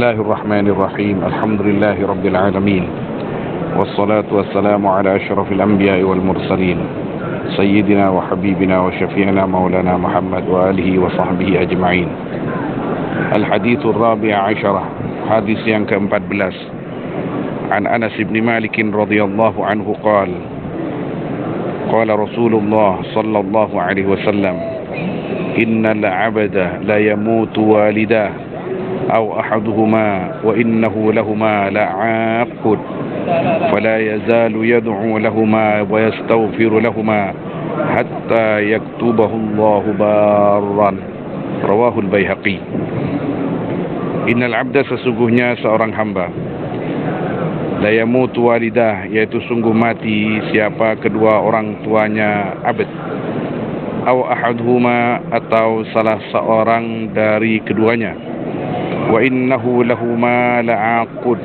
الله الرحمن الرحيم. الحمد لله رب العالمين، والصلاة والسلام على أشرف الأنبياء والمرسلين سيدنا وحبيبنا وشفيعنا مولانا محمد وآله وصحبه أجمعين. الحديث الرابع عشر، حديث yang ke-14. عن أنس بن مالك رضي الله عنه قال قال رسول الله صلى الله عليه وسلم إن العبد لا يموت والداه أو أحدهما وإنه لهما لعاق فلا يزال يدعو لهما ويستغفر لهما حتى يكتبه الله بارا. رواه البيهقي. Innal abda, sesungguhnya seorang hamba, la yamutu walidah, yaitu sungguh mati siapa kedua orang tuanya abd, aw ahaduhuma, atau salah seorang dari keduanya, wa innahu lahuma la'aqud,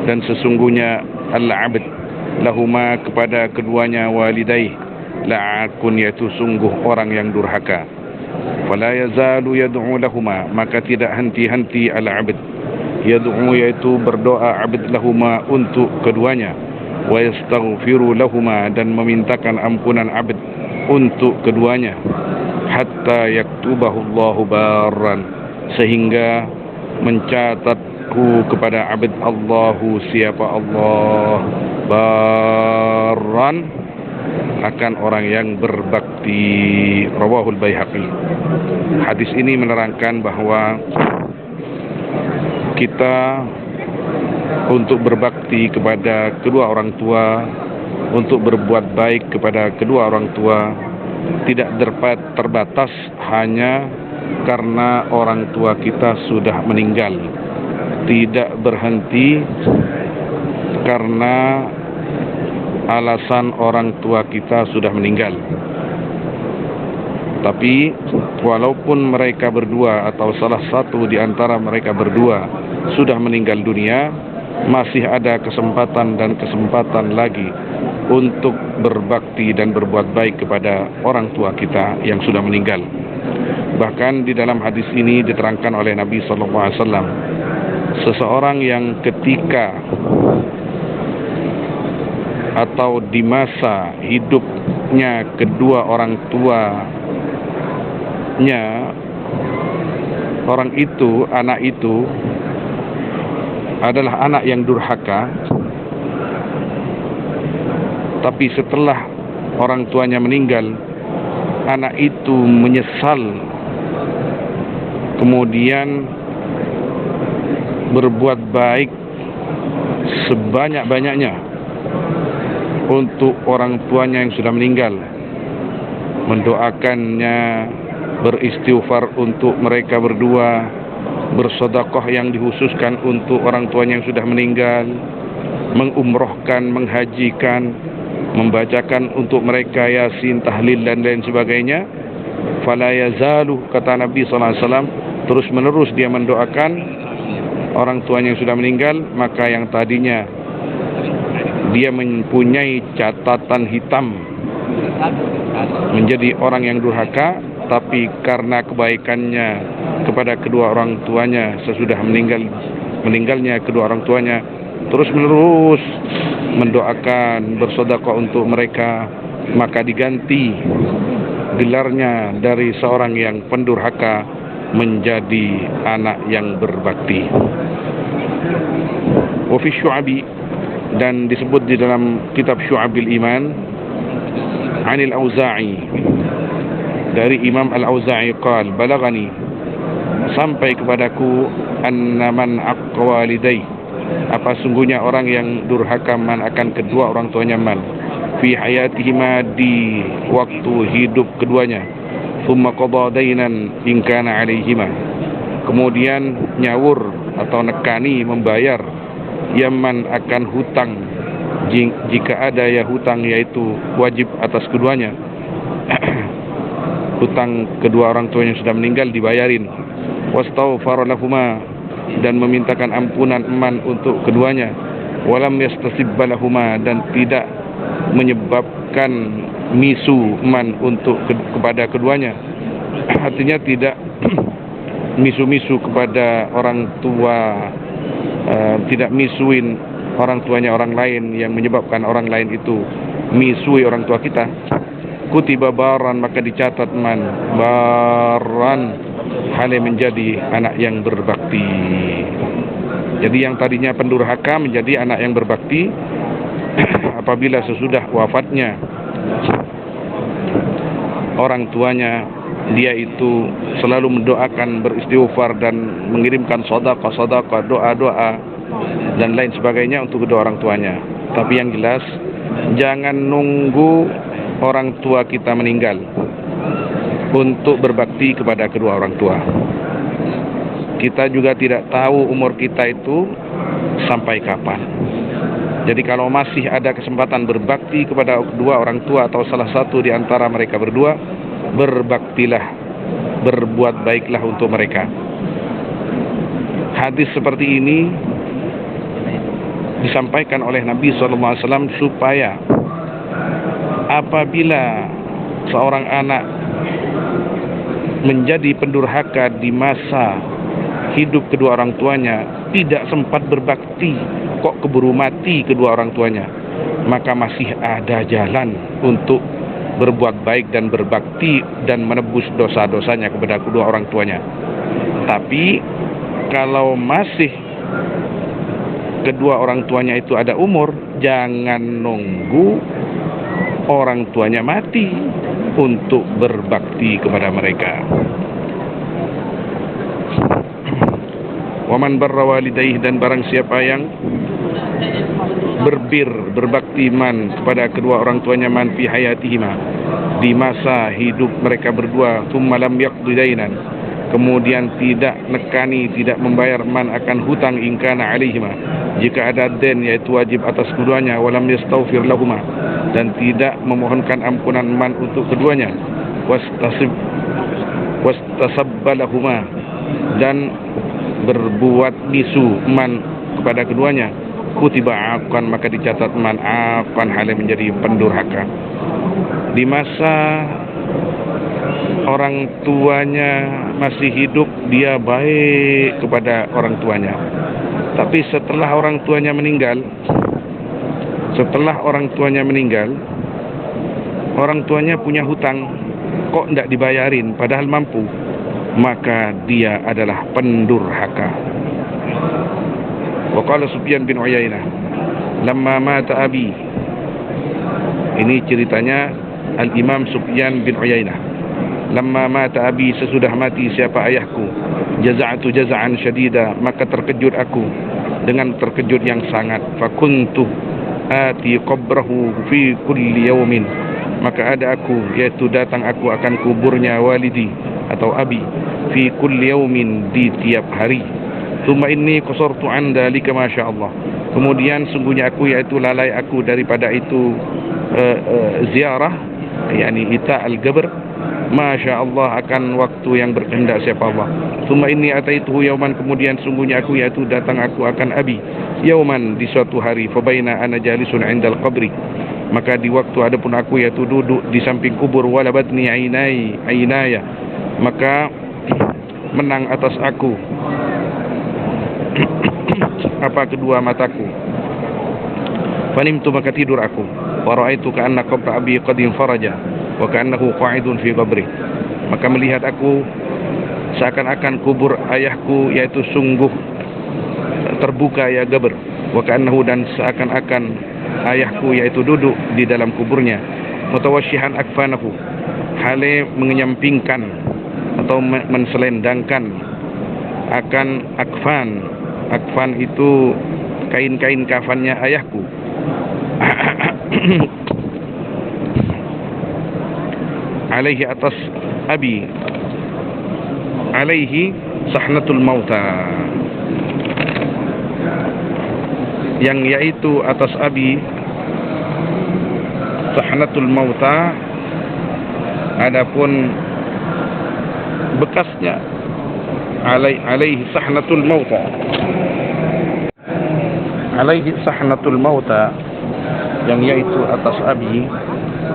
dan sesungguhnya al-abd lahuma, kepada keduanya walidai, la'aqun, yaitu sungguh orang yang durhaka. Fala yazalu yad'u lahuma, maka tidak henti-henti al-abd yad'u, yaitu berdoa abd lahuma, untuk keduanya, wa yastaghfiru lahuma, dan memintakan ampunan abd untuk keduanya, hatta yaktubahu Allahu barran, sehingga mencatatku kepada abd Allahu, siapa Allah, barran, akan orang yang berbakti. Rawahul Baihaqi. Hadis ini menerangkan bahwa kita untuk berbakti kepada kedua orang tua, untuk berbuat baik kepada kedua orang tua, tidak terbatas hanya karena orang tua kita sudah meninggal, tidak berhenti karena alasan orang tua kita sudah meninggal. Tapi walaupun mereka berdua atau salah satu di antara mereka berdua sudah meninggal dunia, masih ada kesempatan dan kesempatan lagi untuk berbakti dan berbuat baik kepada orang tua kita yang sudah meninggal. Bahkan di dalam hadis ini diterangkan oleh Nabi SAW, seseorang yang ketika atau di masa hidupnya kedua orang tuanya, orang itu, anak itu adalah anak yang durhaka, tapi setelah orang tuanya meninggal, anak itu menyesal, kemudian berbuat baik sebanyak-banyaknya untuk orang tuanya yang sudah meninggal, mendoakannya, beristighfar untuk mereka berdua, bersedekah yang dikhususkan untuk orang tuanya yang sudah meninggal, mengumrohkan, menghajikan, membacakan untuk mereka Yasin, tahlil dan lain sebagainya. Fala yazalu, kata Nabi SAW, terus menerus dia mendoakan orang tuanya yang sudah meninggal, maka yang tadinya dia mempunyai catatan hitam menjadi orang yang durhaka, tapi karena kebaikannya kepada kedua orang tuanya sesudah meninggalnya kedua orang tuanya, terus menerus mendoakan, bersedekah untuk mereka, maka diganti gelarnya dari seorang yang pendurhaka menjadi anak yang berbakti. Wa fi syu'abi, dan disebut di dalam kitab Syu'abil Iman, Anil Auza'i, dari Imam Al-Auza'i qal, balagani, sampai kepadaku, anna man aqqa walidai, apa sungguhnya orang yang durhaka man akan kedua orang tuanya, man fi hayatihima, di waktu hidup keduanya, thumma qada dainan in kana alaihima, kemudian nyawur atau nekani membayar yaman akan hutang, jika ada ya hutang, yaitu wajib atas keduanya. Hutang kedua orang tuanya sudah meninggal dibayarin. Wastaghfara lahuma, dan memintakan ampunan man untuk keduanya. Walam yastasibba lahuma, dan tidak menyebabkan misu man untuk kepada keduanya. Artinya tidak misu-misu kepada orang tua tidak misuin orang tuanya orang lain yang menyebabkan orang lain itu misui orang tua kita. Kutiba baran, maka dicatat man baran, hal yang menjadi anak yang berbakti. Jadi yang tadinya pendurhaka menjadi anak yang berbakti apabila sesudah wafatnya orang tuanya, dia itu selalu mendoakan, beristighfar dan mengirimkan sedekah, doa-doa dan lain sebagainya untuk kedua orang tuanya. Tapi yang jelas, jangan nunggu orang tua kita meninggal untuk berbakti kepada kedua orang tua. Kita juga tidak tahu umur kita itu sampai kapan. Jadi kalau masih ada kesempatan berbakti kepada kedua orang tua atau salah satu di antara mereka berdua, berbaktilah, berbuat baiklah untuk mereka. Hadis seperti ini disampaikan oleh Nabi SAW supaya apabila seorang anak menjadi pendurhaka di masa hidup kedua orang tuanya, tidak sempat berbakti, kok keburu mati kedua orang tuanya, maka masih ada jalan untuk berbuat baik dan berbakti dan menebus dosa-dosanya kepada kedua orang tuanya. Tapi kalau masih kedua orang tuanya itu ada umur, jangan nunggu orang tuanya mati untuk berbakti kepada mereka. Waman barra walidayhi, dan barang siapa yang berbakti man kepada kedua orang tuanya man fi hayatihima, di masa hidup mereka berdua, thumma lam yaqdi dainan, kemudian tidak nekani, tidak membayar man akan hutang ingkana alaihima, jika ada den yaitu wajib atas keduanya, walam yastaghfir lahuma, dan tidak memohonkan ampunan man untuk keduanya, wastasabbalahuma, dan berbuat nisu man kepada keduanya, kutiba aqan, maka dicatat man aqan, hal yang menjadi pendurhaka. Di masa orang tuanya masih hidup, dia baik kepada orang tuanya. Tapi setelah orang tuanya meninggal, orang tuanya punya hutang, kok tidak dibayarin padahal mampu, maka dia adalah pendurhaka. Wa qala Sufyan bin Uyainah, lamma mata abi, ini ceritanya Al-Imam Sufyan bin Uyainah. Lamma mata abi, sesudah mati siapa ayahku, jaza'tu jaza'an syadida, maka terkejut aku dengan terkejut yang sangat. Fakuntu ati qabrahu fi kulli yawmin, maka ada aku, yaitu datang aku akan kuburnya walidi atau abi, fi kulli yawmin, di tiap hari. Tsumma inni qasartu an dalika masyaallah, kemudian sungguhnya aku, yaitu lalai aku daripada itu ziarah, yakni ita al-qabr, masyaallah, akan waktu yang berkehendak siapa Allah. Tsumma inni ataituhu yauman, kemudian sungguhnya aku, yaitu datang aku akan abi, yauman, di suatu hari, fa baina ana jalisun 'indal qabri, maka di waktu adapun aku, yaitu duduk di samping kubur, walabatni ainaya, maka menang atas aku apa kedua mataku, fanimtu, maka tidur aku, wa ra'aitu ka'anna qabra abi qad infaraja wa ka'annahu qa'idun fi qabri, maka melihat aku seakan-akan kubur ayahku, yaitu sungguh terbuka ya gabr, wa ka'annahu, dan seakan-akan ayahku, yaitu duduk di dalam kuburnya, mutawasyihan akfanahu, hale menyampingkan atau menselendangkan akan akfan. Akfan itu kain-kain kafannya ayahku. Alaihi, atas abi, alaihi sahnatul mauta, yang yaitu atas abi sahnatul mauta, adapun bekasnya alaihi sahnatul mauta, alaihi sahnatul mauta, yang yaitu atas abi,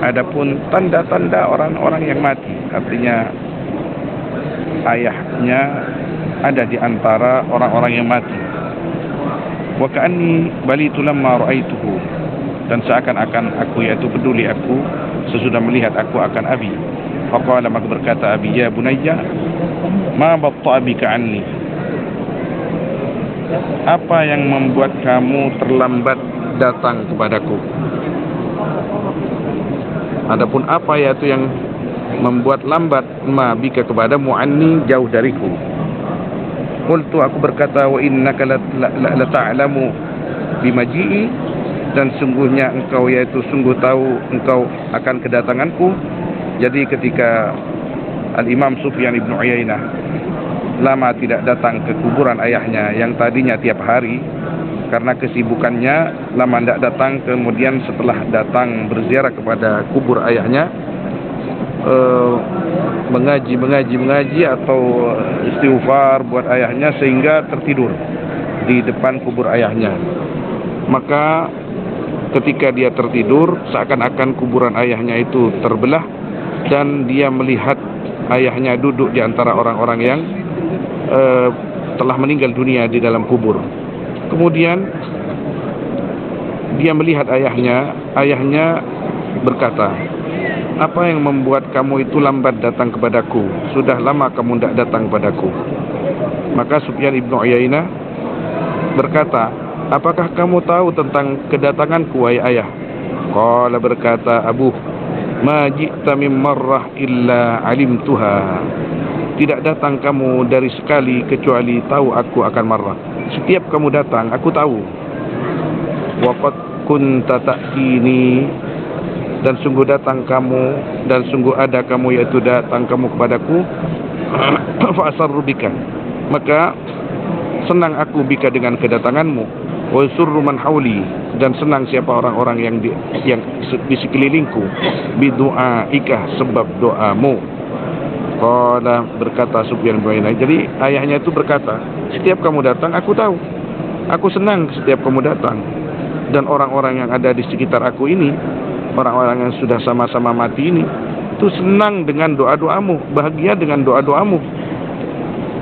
adapun tanda-tanda orang-orang yang mati, artinya ayahnya ada di antara orang-orang yang mati. wa ka'anni balitu lamma ra'aituhu, dan seakan-akan aku yaitu peduli aku sesudah melihat aku akan abi. Faqala, maka berkata abi, ya bunayya, ma batta'a bika anni, apa yang membuat kamu terlambat datang kepadaku? Adapun apa yaitu yang membuat lambat ma bika kepadamu, anni jauh dariku. Qultu, aku berkata, wa innaka la ta'lamu bimaji'i, dan sungguhnya engkau yaitu sungguh tahu engkau akan kedatanganku. Jadi ketika Al-Imam Sufyan ibn Uyainah lama tidak datang ke kuburan ayahnya yang tadinya tiap hari karena kesibukannya, lama tidak datang, kemudian setelah datang berziarah kepada kubur ayahnya, mengaji atau istighfar buat ayahnya sehingga tertidur di depan kubur ayahnya. Maka ketika dia tertidur, seakan-akan kuburan ayahnya itu terbelah dan dia melihat ayahnya duduk di antara orang-orang yang telah meninggal dunia di dalam kubur. Kemudian dia melihat ayahnya berkata, apa yang membuat kamu itu lambat datang kepadaku? Sudah lama kamu tidak datang kepadaku. Maka Sufyan ibn Uyainah berkata, apakah kamu tahu tentang kedatanganku, wahai ayah? Qala, berkata Abu, ma ji'ta min marrah illa alimtuha, tidak datang kamu dari sekali kecuali tahu aku akan marrah. Setiap kamu datang aku tahu. Wa qad kunta ta'tini, dan sungguh datang kamu, dan sungguh ada kamu yaitu datang kamu kepadaku. Fa asarru bika, maka senang aku bika dengan kedatanganmu. Wa surru man hauli, dan senang siapa orang-orang yang di sekelilingku. Bidu'aika, sebab doamu. Qala, berkata Sufyan bin Uyainah, jadi ayahnya itu berkata, setiap kamu datang aku tahu, aku senang setiap kamu datang, dan orang-orang yang ada di sekitar aku ini, orang-orang yang sudah sama-sama mati ini, itu senang dengan doa-doamu, bahagia dengan doa-doamu.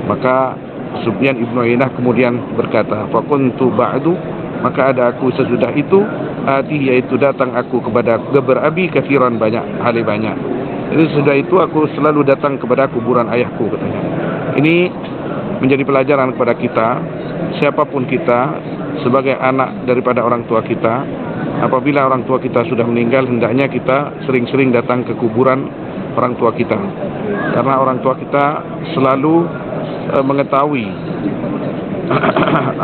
Maka Sufyan ibn Uyainah kemudian berkata, faquntu ba'du, maka ada aku sesudah itu, yaitu datang aku kepada berabi kafiran, banyak, hal banyak. Jadi sesudah itu aku selalu datang kepada kuburan ayahku, katanya. Ini menjadi pelajaran kepada kita, siapapun kita, sebagai anak daripada orang tua kita, apabila orang tua kita sudah meninggal, hendaknya kita sering-sering datang ke kuburan orang tua kita, karena orang tua kita selalu mengetahui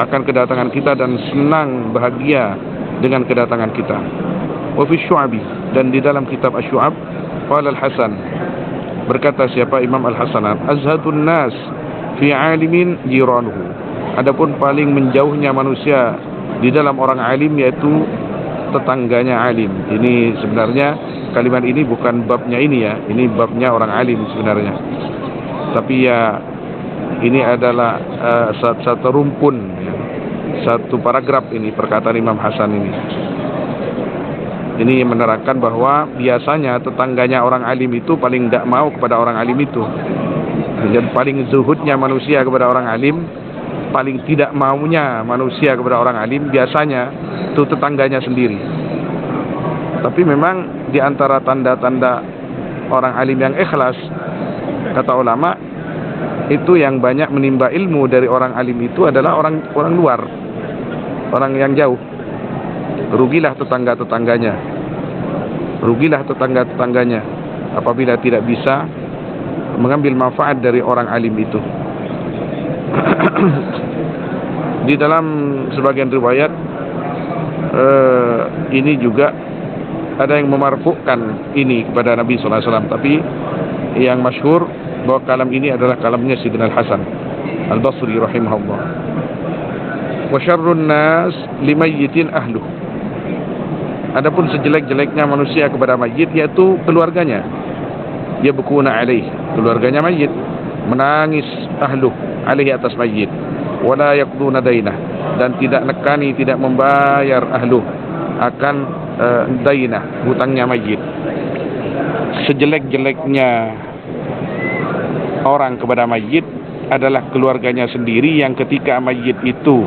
akan kedatangan kita dan senang, bahagia dengan kedatangan kita. Wa fi Syu'abi, dan di dalam kitab Asy-Syu'ab, qala Al-Hasan, berkata siapa Imam Al-Hasan, azhadun nas fi alimin jiranuhu, adapun paling menjauhnya manusia di dalam orang alim yaitu tetangganya alim. Ini sebenarnya kalimat ini bukan babnya ini ya, ini babnya orang alim sebenarnya, tapi ya ini adalah satu rumpun, satu paragraf ini perkataan Imam Hasan ini. Ini menerangkan bahwa biasanya tetangganya orang alim itu paling tidak mau kepada orang alim itu. Dan paling zuhudnya manusia kepada orang alim, paling tidak maunya manusia kepada orang alim, biasanya itu tetangganya sendiri. Tapi memang di antara tanda-tanda orang alim yang ikhlas, kata ulama, itu yang banyak menimba ilmu dari orang alim itu adalah orang luar, orang yang jauh. Rugilah tetangga-tetangganya, apabila tidak bisa mengambil manfaat dari orang alim itu. Di dalam sebagian riwayat ini juga ada yang memarfu'kan ini kepada Nabi SAW, tapi yang masyhur bahwa kalam ini adalah kalamnya Sayyidina Al-Hasan Al-Basri rahimahullah. Wa syarrun nas limayyitin ahluh, adapun sejelek-jeleknya manusia kepada mayit yaitu keluarganya. Yabkuna alaih, keluarganya mayit menangis, ahluh alaihi, atas mayit. Wala yaqduna dainah, dan tidak nekani, tidak membayar ahluh akan dainah, hutangnya mayit. Sejelek-jeleknya orang kepada mayit adalah keluarganya sendiri, yang ketika mayit itu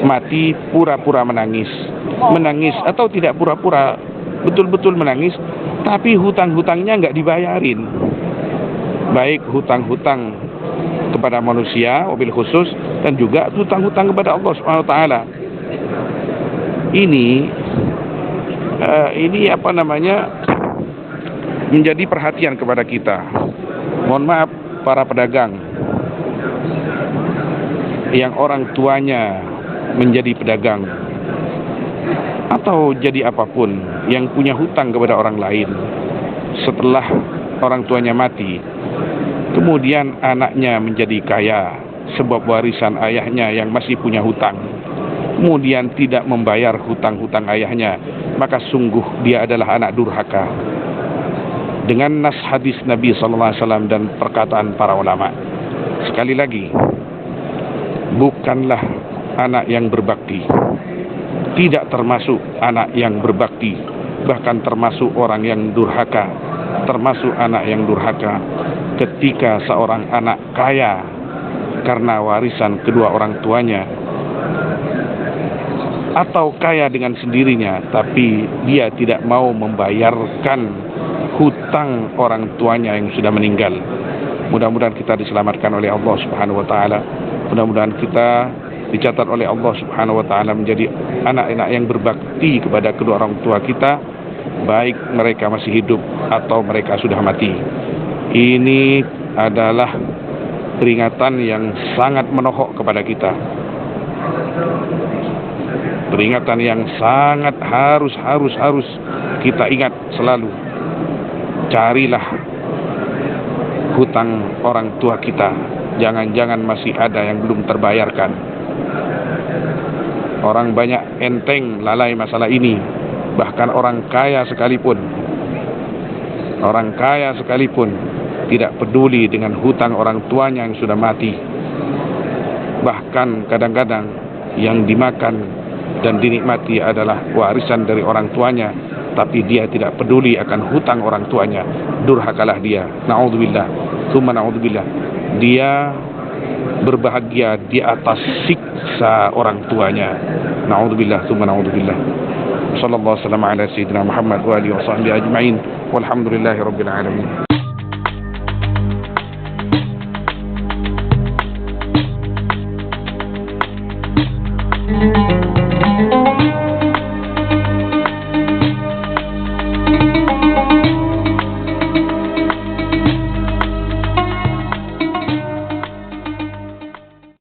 mati pura-pura menangis atau tidak pura-pura, betul-betul menangis, tapi hutang-hutangnya nggak dibayarin, baik hutang-hutang kepada manusia wabil khusus dan juga hutang-hutang kepada Allah Subhanahu wa taala. Ini menjadi perhatian kepada kita. Mohon maaf para pedagang yang orang tuanya menjadi pedagang atau jadi apapun yang punya hutang kepada orang lain, setelah orang tuanya mati kemudian anaknya menjadi kaya sebab warisan ayahnya yang masih punya hutang, kemudian tidak membayar hutang-hutang ayahnya, maka sungguh dia adalah anak durhaka. Dengan nas hadis Nabi SAW dan perkataan para ulama, sekali lagi, bukanlah anak yang berbakti, tidak termasuk anak yang berbakti, bahkan termasuk orang yang durhaka, termasuk anak yang durhaka ketika seorang anak kaya karena warisan kedua orang tuanya, atau kaya dengan sendirinya tapi dia tidak mau membayarkan hutang orang tuanya yang sudah meninggal. Mudah-mudahan kita diselamatkan oleh Allah Subhanahu wa taala. Mudah-mudahan kita dicatat oleh Allah Subhanahu wa taala menjadi anak-anak yang berbakti kepada kedua orang tua kita, baik mereka masih hidup atau mereka sudah mati. Ini adalah peringatan yang sangat menohok kepada kita. Peringatan yang sangat harus kita ingat selalu. Carilah hutang orang tua kita. Jangan-jangan masih ada yang belum terbayarkan. Orang banyak enteng lalai masalah ini. Bahkan orang kaya sekalipun tidak peduli dengan hutang orang tuanya yang sudah mati. Bahkan kadang-kadang yang dimakan dan dinikmati adalah warisan dari orang tuanya, tapi dia tidak peduli akan hutang orang tuanya. Durhakalah dia. Na'udzubillah, tsumma na'udzubillah. Dia berbahagia di atas siksa orang tuanya. Na'udzubillah, tsumma na'udzubillah. Sallallahu alaihi wasallam ala sayyidina Muhammad wa alihi wa sahbihi ajma'in. Walhamdulillahi rabbil alamin.